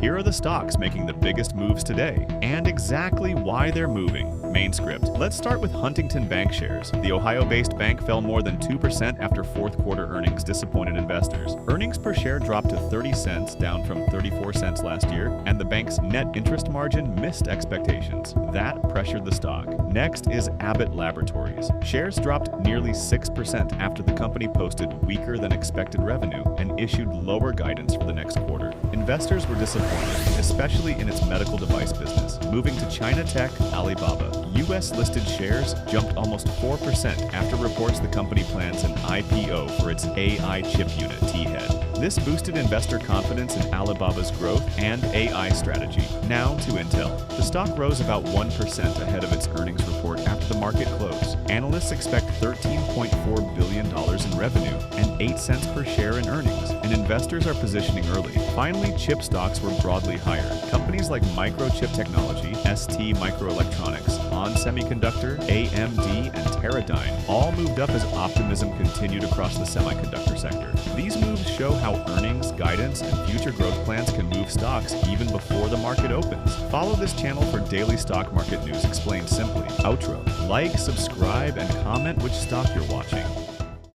Here are the stocks making the biggest moves today, and exactly why they're moving. Main script. Let's start with Huntington Bank shares. The Ohio-based bank fell more than 2% after fourth quarter earnings disappointed investors. Earnings per share dropped to 30 cents, down from 34 cents last year, and the bank's net interest margin missed expectations. That pressured the stock. Next is Abbott Laboratories. Shares dropped nearly 6% after the company posted weaker than expected revenue and issued lower guidance for the next quarter. Investors were disappointed, especially in its medical device business. Moving to China tech, Alibaba. U.S.-listed shares jumped almost 4% after reports the company plans an IPO for its AI chip unit, T-Head. This boosted investor confidence in Alibaba's growth and AI strategy. Now to Intel. The stock rose about 1% ahead of its earnings report after the market close. Analysts expect $13.4 billion in revenue and 8 cents per share in earnings, and investors are positioning early. Finally, chip stocks were broadly higher. Companies like Microchip Technology, ST Microelectronics, ON Semiconductor, AMD, and Teradyne all moved up as optimism continued across the semiconductor sector. These moves show how earnings, guidance, and future growth plans can move stocks even before the market opens. Follow this channel for daily stock market news explained simply. Outro. Like, subscribe, and comment which stock you're watching.